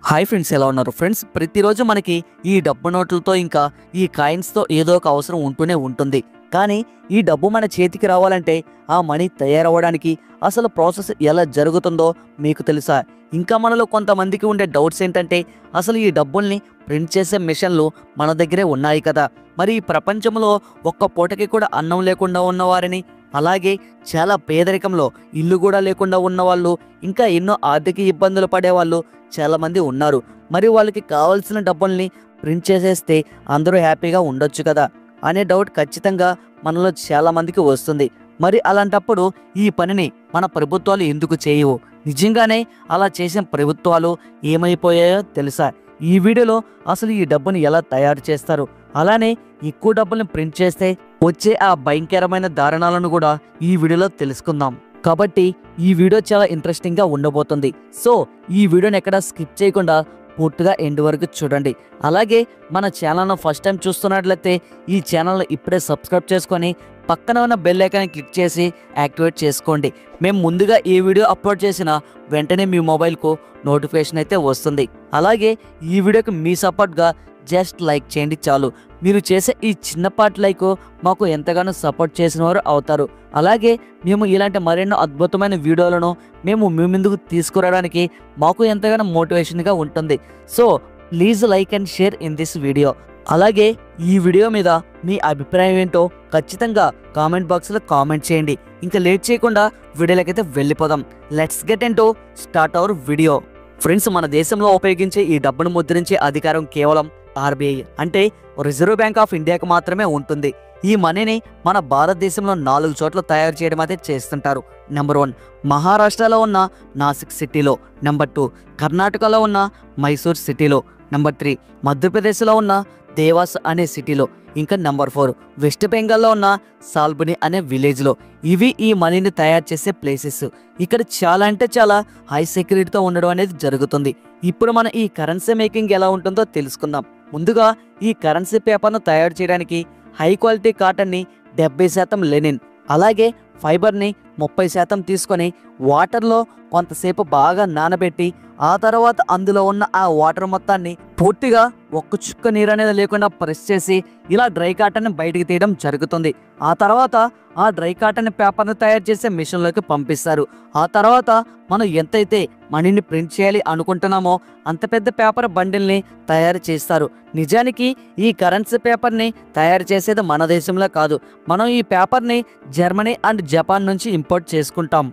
Hi friends, ఎలా ఉన్నారు friends? ప్రతిరోజు మనకి ఈ డబ్బు నోట్లతో ఇంకా ఈ కాయిన్స్తో ఏదో ఒక అవసరం ఉంటూనే ఉంటుంది. కానీ ఈ డబ్బు మన చేతికి రావాలంటే ఆ మనీ తయారవ్వడానికి అసలు ప్రాసెస్ ఎలా జరుగుతుందో మీకు తెలుసా? ఇంకా మనలో కొంతమందికి ఉండే డౌట్స్ ఏంటంటే, అసలు ఈ డబ్బుల్ని ప్రింట్ చేసే మిషన్లు మన దగ్గరే ఉన్నాయి కదా, మరి ఈ ప్రపంచంలో ఒక్క పూటకి కూడా అన్నం లేకుండా ఉన్నవారిని, అలాగే చాలా పేదరికంలో ఇల్లు కూడా లేకుండా ఉన్నవాళ్ళు, ఇంకా ఎన్నో ఆర్థిక ఇబ్బందులు పడేవాళ్ళు చాలామంది ఉన్నారు. మరి వాళ్ళకి కావాల్సిన డబ్బుల్ని ప్రింట్ చేసేస్తే అందరూ హ్యాపీగా ఉండొచ్చు కదా అనే డౌట్ ఖచ్చితంగా మనలో చాలామందికి వస్తుంది. మరి అలాంటప్పుడు ఈ పనిని మన ప్రభుత్వాలు ఎందుకు చేయవు? నిజంగానే అలా చేసిన ప్రభుత్వాలు ఏమైపోయాయో తెలుసా? ఈ వీడియోలో అసలు ఈ డబ్బుని ఎలా తయారు చేస్తారు, అలానే ఎక్కువ డబ్బుల్ని ప్రింట్ చేస్తే వచ్చే ఆ భయంకరమైన దారుణాలను కూడా ఈ వీడియోలో తెలుసుకుందాం. కాబట్టి ఈ వీడియో చాలా ఇంట్రెస్టింగ్గా ఉండబోతుంది. సో ఈ వీడియోని ఎక్కడ స్కిప్ చేయకుండా పూర్తిగా ఎండ్ వరకు చూడండి. అలాగే మన ఛానల్ను ఫస్ట్ టైం చూస్తున్నట్లయితే ఈ ఛానల్ని ఇప్పుడే సబ్స్క్రైబ్ చేసుకొని పక్కన ఉన్న బెల్ ఐకాన్ని క్లిక్ చేసి యాక్టివేట్ చేసుకోండి. మేము ముందుగా ఈ వీడియో అప్లోడ్ చేసిన వెంటనే మీ మొబైల్కు నోటిఫికేషన్ అయితే వస్తుంది. అలాగే ఈ వీడియోకి మీ సపోర్ట్గా జస్ట్ లైక్ చేయండి చాలు. మీరు చేసే ఈ చిన్నపాటి లైక్ మాకు ఎంతగానో సపోర్ట్ చేసిన వారు అవుతారు. అలాగే మేము ఇలాంటి మరెన్నో అద్భుతమైన వీడియోలను మేము మీ ముందుకు తీసుకురావడానికి మాకు ఎంతగానో మోటివేషన్గా ఉంటుంది. So please like and share in this video. అలాగే ఈ వీడియో మీద మీ అభిప్రాయం ఏంటో ఖచ్చితంగా కామెంట్ బాక్స్లో కామెంట్ చేయండి. ఇంకా లేట్ చేయకుండా వీడియోలకైతే వెళ్ళిపోదాం. Let's get into start our video. Friends, మన దేశంలో ఉపయోగించే ఈ డబ్బును ముద్రించే అధికారం కేవలం ఆర్బీఐ అంటే రిజర్వ్ బ్యాంక్ ఆఫ్ ఇండియాకి మాత్రమే ఉంటుంది. ఈ మనీని మన భారతదేశంలో 4 చోట్ల తయారు చేయడం అయితే చేస్తుంటారు. నెంబర్ 1 మహారాష్ట్రలో ఉన్న నాసిక్ సిటీలో, నెంబర్ 2 కర్ణాటకలో ఉన్న మైసూర్ సిటీలో, నెంబర్ 3 మధ్యప్రదేశ్లో ఉన్న దేవాస్ అనే సిటీలో, ఇంకా నెంబర్ 4 వెస్ట్ బెంగాల్లో ఉన్న సాల్బని అనే విలేజ్లో. ఇవి ఈ మనీని తయారు చేసే ప్లేసెస్. ఇక్కడ చాలా అంటే చాలా హై సెక్యూరిటీతో ఉండడం అనేది జరుగుతుంది. ఇప్పుడు మనం ఈ కరెన్సీ మేకింగ్ ఎలా ఉంటుందో తెలుసుకుందాం. ముందుగా ఈ కరెన్సీ పేపర్ను తయారు చేయడానికి హై క్వాలిటీ కాటన్ని 70% లెనిన్, అలాగే ఫైబర్ని 30% తీసుకొని వాటర్లో కొంతసేపు బాగా నానబెట్టి ఆ తర్వాత అందులో ఉన్న ఆ వాటర్ మొత్తాన్ని పూర్తిగా ఒక్క చుక్క నీరు అనేది లేకుండా ప్రెస్ చేసి ఇలా డ్రై కాటన్ని బయటికి తీయడం జరుగుతుంది. ఆ తర్వాత ఆ డ్రై కాటన్ పేపర్ని తయారు చేసే మిషన్లోకి పంపిస్తారు. ఆ తర్వాత మనం ఎంతైతే మనీని ప్రింట్ చేయాలి అనుకుంటున్నామో అంత పెద్ద పేపర్ బండిల్ని తయారు చేస్తారు. నిజానికి ఈ కరెన్సీ పేపర్ని తయారు చేసేది మన దేశంలో కాదు. మనం ఈ పేపర్ని జర్మనీ అండ్ జపాన్ నుంచి ఇంపోర్ట్ చేసుకుంటాం.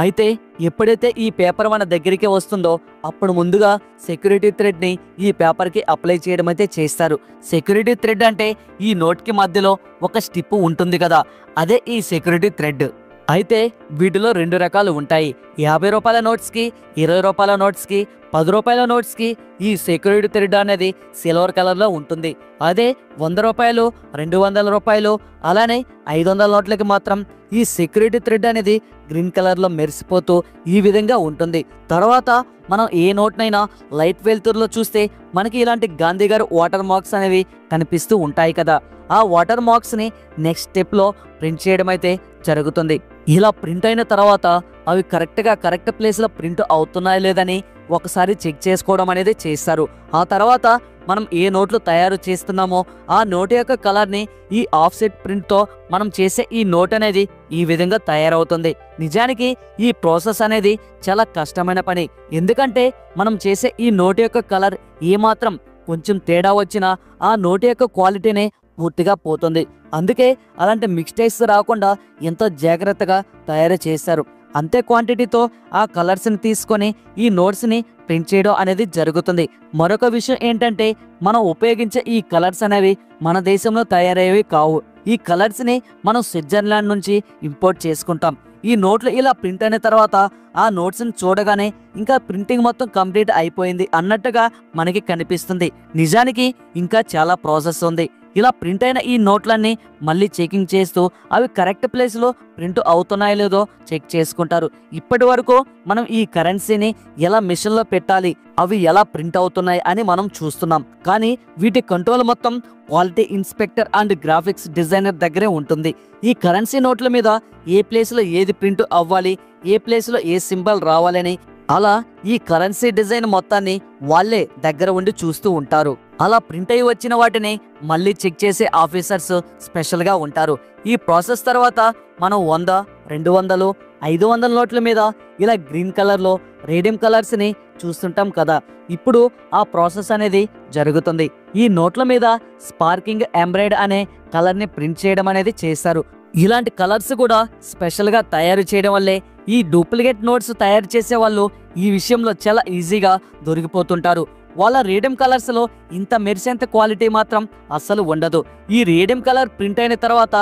అయితే ఎప్పుడైతే ఈ పేపర్ మన దగ్గరికి వస్తుందో అప్పుడు ముందుగా సెక్యూరిటీ థ్రెడ్ని ఈ పేపర్కి అప్లై చేయడం అయితే చేస్తారు. సెక్యూరిటీ థ్రెడ్ అంటే ఈ నోట్కి మధ్యలో ఒక స్టిప్ ఉంటుంది కదా, అదే ఈ సెక్యూరిటీ థ్రెడ్. అయితే వీటిలో 2 రకాలు ఉంటాయి. 50 రూపాయల నోట్స్కి, 20 రూపాయల నోట్స్కి, 10 రూపాయల నోట్స్కి ఈ సెక్యూరిటీ థ్రెడ్ అనేది సిల్వర్ కలర్లో ఉంటుంది. అదే 100 రూపాయలు, 200 రూపాయలు, అలానే 500 నోట్లకి మాత్రం ఈ సెక్యూరిటీ థ్రెడ్ అనేది గ్రీన్ కలర్లో మెరిసిపోతూ ఈ విధంగా ఉంటుంది. తర్వాత మనం ఏ నోట్నైనా లైట్ వెలుతురులో చూస్తే మనకి ఇలాంటి గాంధీ గారు వాటర్ మార్క్స్ అనేవి కనిపిస్తూ ఉంటాయి కదా, ఆ వాటర్ మార్క్స్ని నెక్స్ట్ స్టెప్లో ప్రింట్ చేయడం అయితే జరుగుతుంది. ఇలా ప్రింట్ అయిన తర్వాత అవి కరెక్ట్ ప్లేస్లో ప్రింట్ అవుతున్నాయో లేదని ఒకసారి చెక్ చేసుకోవడం అనేది చేస్తారు. ఆ తర్వాత మనం ఏ నోట్లు తయారు చేస్తున్నామో ఆ నోట్ యొక్క కలర్ని ఈ ఆఫ్సెట్ ప్రింట్తో మనం చేసే ఈ నోట్ అనేది ఈ విధంగా తయారవుతుంది. నిజానికి ఈ ప్రాసెస్ అనేది చాలా కష్టమైన పని. ఎందుకంటే మనం చేసే ఈ నోట్ యొక్క కలర్ ఏమాత్రం కొంచెం తేడా వచ్చినా ఆ నోట్ యొక్క క్వాలిటీనే పూర్తిగా పోతుంది. అందుకే అలాంటి మిస్టేక్స్ రాకుండా ఎంతో జాగ్రత్తగా తయారు చేస్తారు. అంతే క్వాంటిటీతో ఆ కలర్స్ని తీసుకొని ఈ నోట్స్ని ప్రింట్ చేయడం అనేది జరుగుతుంది. మరొక విషయం ఏంటంటే, మనం ఉపయోగించే ఈ కలర్స్ అనేవి మన దేశంలో తయారయ్యేవి కావు. ఈ కలర్స్ని మనం స్విట్జర్లాండ్ నుంచి ఇంపోర్ట్ చేసుకుంటాం. ఈ నోట్లు ఇలా ప్రింట్ అయిన తర్వాత ఆ నోట్స్ని చూడగానే ఇంకా ప్రింటింగ్ మొత్తం కంప్లీట్ అయిపోయింది అన్నట్టుగా మనకి కనిపిస్తుంది. నిజానికి ఇంకా చాలా ప్రాసెస్ ఉంది. ఇలా ప్రింట్ అయిన ఈ నోట్లన్నీ మళ్ళీ చెకింగ్ చేస్తూ అవి కరెక్ట్ ప్లేస్లో ప్రింట్ అవుతున్నాయో లేదో చెక్ చేసుకుంటారు. ఇప్పటి వరకు మనం ఈ కరెన్సీని ఎలా మిషన్లో పెట్టాలి, అవి ఎలా ప్రింట్ అవుతున్నాయి అని మనం చూస్తున్నాం. కానీ వీటి కంట్రోల్ మొత్తం quality inspector and graphics designer దగ్గరే ఉంటుంది. ఈ కరెన్సీ నోట్ల మీద ఏ ప్లేస్లో ఏది ప్రింట్ అవ్వాలి, ఏ ప్లేస్లో ఏ సింబల్ రావాలని అలా ఈ కరెన్సీ డిజైన్ మొత్తాన్ని వాళ్ళే దగ్గర ఉండి చూస్తూ ఉంటారు. అలా ప్రింట్ అయ్యి వచ్చిన వాటిని మళ్ళీ చెక్ చేసే ఆఫీసర్స్ స్పెషల్ గా ఉంటారు. ఈ ప్రాసెస్ తర్వాత మనం 100, 200, 500 నోట్ల మీద ఇలా గ్రీన్ కలర్ లో రేడియం కలర్స్ ని చూస్తుంటాం కదా. ఇప్పుడు ఆ ప్రాసెస్ అనేది జరుగుతుంది. ఈ నోట్ల మీద స్పార్కింగ్ ఎంబ్రాయిడ్ అనే కలర్ ని ప్రింట్ చేయడం అనేది చేస్తారు. ఇలాంటి కలర్స్ కూడా స్పెషల్ గా తయారు చేయడం వల్లే ఈ డూప్లికేట్ నోట్స్ తయారు చేసే వాళ్ళు ఈ విషయంలో చాలా ఈజీగా దొరికిపోతుంటారు. వాళ్ళ రేడియం కలర్స్ లో ఇంత మెరిసేంత క్వాలిటీ మాత్రం అస్సలు ఉండదు. ఈ రేడియం కలర్ ప్రింట్ అయిన తర్వాత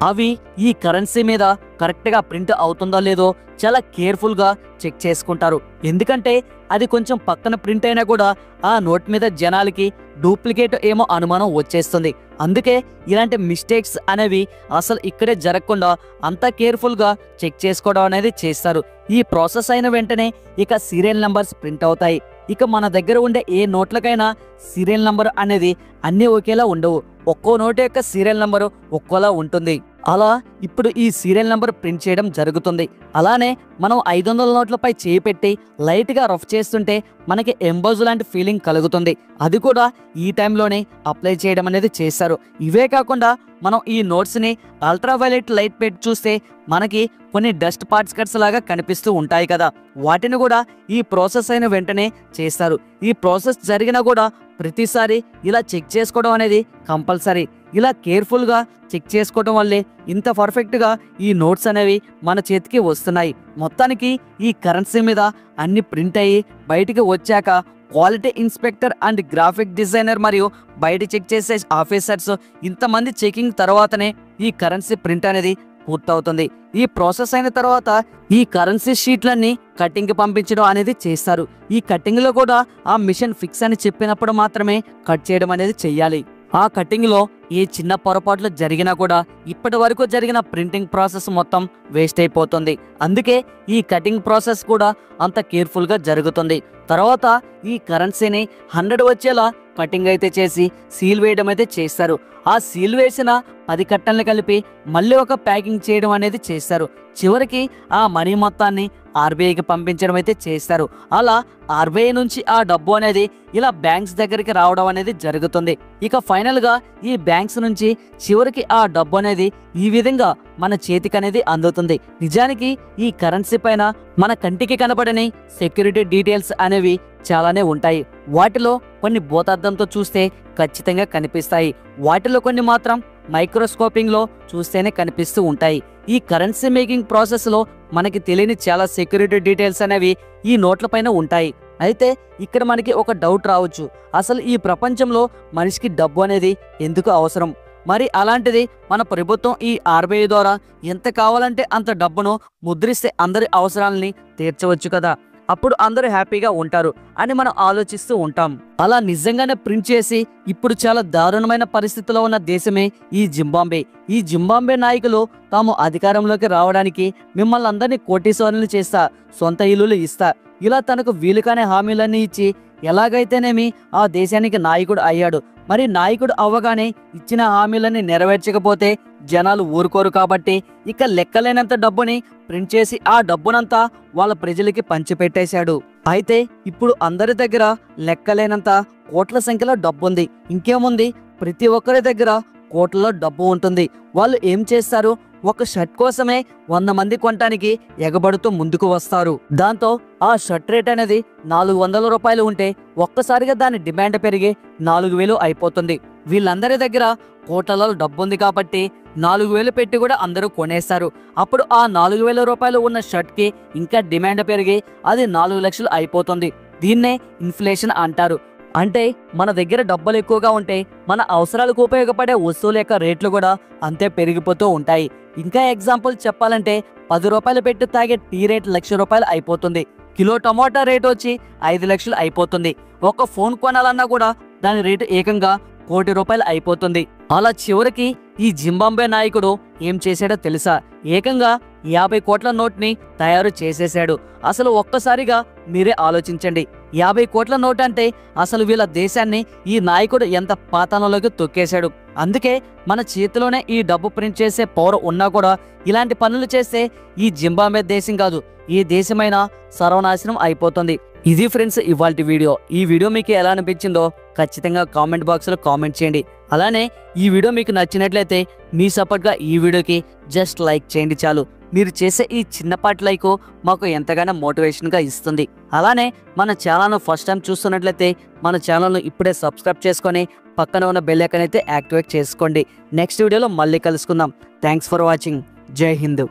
అవి ఈ కరెన్సీ మీద కరెక్ట్ గా ప్రింట్ అవుతుందో లేదో చాలా కేర్ఫుల్ గా చెక్ చేసుకుంటారు. ఎందుకంటే అది కొంచెం పక్కన ప్రింట్ అయినా కూడా ఆ నోట్ మీద జనాలకి డూప్లికేట్ ఏమో అనుమానం వచ్చేస్తుంది. అందుకే ఇలాంటి మిస్టేక్స్ అనేవి అసలు ఇక్కడే జరగకుండా అంత కేర్ఫుల్ గా చెక్ చేసుకోవడం అనేది చేస్తారు. ఈ ప్రాసెస్ అయిన వెంటనే ఇక సీరియల్ నంబర్స్ ప్రింట్ అవుతాయి. ఇక మన దగ్గర ఉండే ఏ నోట్లకైనా సీరియల్ నంబర్ అనేది అన్ని ఒకేలా ఉండవు. ఒక్కో నోట్ యొక్క సీరియల్ నంబరు ఒక్కోలా ఉంటుంది. అలా ఇప్పుడు ఈ సీరియల్ నంబర్ ప్రింట్ చేయడం జరుగుతుంది. అలానే మనం 500 నోట్లపై చేయి పెట్టి లైట్ గా రఫ్ చేస్తుంటే మనకి ఎంబోజ్ లాంటి ఫీలింగ్ కలుగుతుంది. అది కూడా ఈ టైంలోనే అప్లై చేయడం అనేది చేస్తారు. ఇవే కాకుండా మనం ఈ నోట్స్ ని అల్ట్రావైలెట్ లైట్ పెట్టి చూస్తే మనకి కొన్ని డస్ట్ పార్టికల్స్ లాగా కనిపిస్తూ ఉంటాయి కదా. వాటిని కూడా ఈ ప్రాసెస్ అయిన వెంటనే చేస్తారు. ఈ ప్రాసెస్ జరిగినా కూడా ప్రతిసారి ఇలా చెక్ చేసుకోవడం అనేది కంపల్సరీ. ఇలా కేర్ఫుల్ గా చెక్ చేసుకోవడం వల్లే ఇంత పర్ఫెక్ట్ గా ఈ నోట్స్ అనేవి మన చేతికి వస్తున్నాయి. మొత్తానికి ఈ కరెన్సీ మీద అన్ని ప్రింట్ అయ్యి బయటికి వచ్చాక quality inspector and graphic designer మరియు బయట చెక్ చేసే ఆఫీసర్స్ ఇంతమంది చెకింగ్ తర్వాతనే ఈ కరెన్సీ ప్రింట్ అనేది పూర్తవుతుంది. ఈ ప్రాసెస్ అయిన తర్వాత ఈ కరెన్సీ షీట్లన్నీ కటింగ్ కి పంపించడం అనేది చేస్తారు. ఈ కటింగ్ లో కూడా ఆ మిషన్ ఫిక్స్ అని చెప్పినప్పుడు మాత్రమే కట్ చేయడం అనేది చెయ్యాలి. ఆ కటింగ్ లో ఏ చిన్న పొరపాట్లు జరిగినా కూడా ఇప్పటి వరకు జరిగిన ప్రింటింగ్ ప్రాసెస్ మొత్తం వేస్ట్ అయిపోతుంది. అందుకే ఈ కటింగ్ ప్రాసెస్ కూడా అంత కేర్ఫుల్ గా జరుగుతుంది. తర్వాత ఈ కరెన్సీని 100 వచ్చేలా కటింగ్ అయితే చేసి సీల్ వేయడం అయితే చేస్తారు. ఆ సీల్ వేసిన 10 కట్టలను కలిపి మళ్ళీ ఒక ప్యాకింగ్ చేయడం అనేది చేస్తారు. చివరికి ఆ మనీ మొత్తాన్ని ఆర్బీఐకి పంపించడం అయితే చేస్తారు. అలా ఆర్బీఐ నుంచి ఆ డబ్బు అనేది ఇలా బ్యాంక్స్ దగ్గరికి రావడం అనేది జరుగుతుంది. ఇక ఫైనల్ గా ఈ బ్యాంక్స్ నుంచి చివరికి ఆ డబ్బు అనేది ఈ విధంగా మన చేతికి అనేది అందుతుంది. నిజానికి ఈ కరెన్సీ పైన మన కంటికి కనబడని సెక్యూరిటీ డీటెయిల్స్ అనేవి చాలానే ఉంటాయి. వాటిలో కొన్ని భూతార్థంతో చూస్తే ఖచ్చితంగా కనిపిస్తాయి. వాటిలో కొన్ని మాత్రం మైక్రోస్కోపింగ్ లో చూస్తేనే కనిపిస్తూ ఉంటాయి. ఈ కరెన్సీ మేకింగ్ ప్రాసెస్ లో మనకి తెలియని చాలా సెక్యూరిటీ డీటెయిల్స్ అనేవి ఈ నోట్ల పైన ఉంటాయి. అయితే ఇక్కడ మనకి ఒక డౌట్ రావచ్చు, అసలు ఈ ప్రపంచంలో మనిషికి డబ్బు అనేది ఎందుకు అవసరం? మరి అలాంటిది మన ప్రభుత్వం ఈ ఆర్బీఐ ద్వారా ఎంత కావాలంటే అంత డబ్బును ముద్రిస్తే అందరి అవసరాలని తీర్చవచ్చు కదా, అప్పుడు అందరూ హ్యాపీగా ఉంటారు అని మనం ఆలోచిస్తూ ఉంటాం. అలా నిజంగానే ప్రింట్ చేసి ఇప్పుడు చాలా దారుణమైన పరిస్థితిలో ఉన్న దేశమే ఈ జింబాబ్వే. ఈ జింబాబ్వే నాయకులు తాము అధికారంలోకి రావడానికి మిమ్మల్ని అందరినీ కోటీశ్వరులు చేస్తా, సొంత ఇల్లులు ఇస్తా, ఇలా తనకు వీలుకానే హామీలన్నీ ఇచ్చి ఎలాగైతేనేమి ఆ దేశానికి నాయకుడు అయ్యాడు. మరి నాయకుడు అవ్వగానే ఇచ్చిన హామీలన్నీ నెరవేర్చకపోతే జనాలు ఊరుకోరు. కాబట్టి ఇక లెక్కలేనంత డబ్బుని ప్రింట్ చేసి ఆ డబ్బునంతా వాళ్ళ ప్రజలకి పంచిపెట్టేశాడు. అయితే ఇప్పుడు అందరి దగ్గర లెక్కలేనంత కోట్ల సంఖ్యలో డబ్బు ఉంది. ఇంకేముంది, ప్రతి ఒక్కరి దగ్గర కోట్లలో డబ్బు ఉంటుంది. వాళ్ళు ఏం చేస్తారు, ఒక షర్ట్ కోసమే 100 మంది కొనడానికి ఎగబడుతూ ముందుకు వస్తారు. దాంతో ఆ షర్ట్ రేట్ అనేది 400 రూపాయలు ఉంటే ఒక్కసారిగా దాని డిమాండ్ పెరిగి 4000 అయిపోతుంది. వీళ్ళందరి దగ్గర కోట్లలో డబ్బు ఉంది కాబట్టి 4000 పెట్టి కూడా అందరూ కొనేస్తారు. అప్పుడు ఆ 4000 రూపాయలు ఉన్న షర్ట్ కి ఇంకా డిమాండ్ పెరిగి అది 4 లక్షలు అయిపోతుంది. దీన్నే ఇన్ఫ్లేషన్ అంటారు. అంటే మన దగ్గర డబ్బులు ఎక్కువగా ఉంటే మన అవసరాలకు ఉపయోగపడే వస్తువుల యొక్క రేట్లు కూడా అంతే పెరిగిపోతూ ఉంటాయి. ఇంకా ఎగ్జాంపుల్ చెప్పాలంటే 10 రూపాయలు పెట్టి తాగే టీ రేట్ 1,00,000 రూపాయలు అయిపోతుంది. కిలో టమాటా రేట్ వచ్చి 5 లక్షలు అయిపోతుంది. ఒక ఫోన్ కొనాలన్నా కూడా దాని రేటు ఏకంగా 1 కోటి రూపాయలు అయిపోతుంది. అలా చివరికి ఈ జింబాబ్వే నాయకుడు ఏం చేశాడో తెలుసా, ఏకంగా 50 కోట్ల నోట్ ని తయారు చేసేశాడు. అసలు ఒక్కసారిగా మీరే ఆలోచించండి, 50 కోట్ల నోట్ అంటే అసలు వీళ్ళ దేశాన్ని ఈ నాయకుడు ఎంత పాతాళంలోకి తొక్కేశాడు. అందుకే మన చేతిలోనే ఈ డబ్బు ప్రింట్ చేసే పవర్ ఉన్నా కూడా ఇలాంటి పనులు చేస్తే ఈ జింబాబ్వే దేశం కాదు, ఏ దేశమైనా సర్వనాశనం అయిపోతుంది. ఇది ఫ్రెండ్స్ ఇవాల్టి వీడియో. ఈ వీడియో మీకు ఎలా అనిపించిందో ఖచ్చితంగా కామెంట్ బాక్స్లో కామెంట్ చేయండి. అలానే ఈ వీడియో మీకు నచ్చినట్లయితే మీ సపోర్ట్గా ఈ వీడియోకి జస్ట్ లైక్ చేయండి చాలు. మీరు చేసే ఈ చిన్నపాటి లైక్ మాకు ఎంతగానో మోటివేషన్గా ఇస్తుంది. అలానే మన ఛానల్ను ఫస్ట్ టైం చూస్తున్నట్లయితే మన ఛానల్ను ఇప్పుడే సబ్స్క్రైబ్ చేసుకొని పక్కన ఉన్న బెల్ ఐకాన్ అయితే యాక్టివేట్ చేసుకోండి. నెక్స్ట్ వీడియోలో మళ్ళీ కలుసుకుందాం. Thanks for watching. జై హింద్.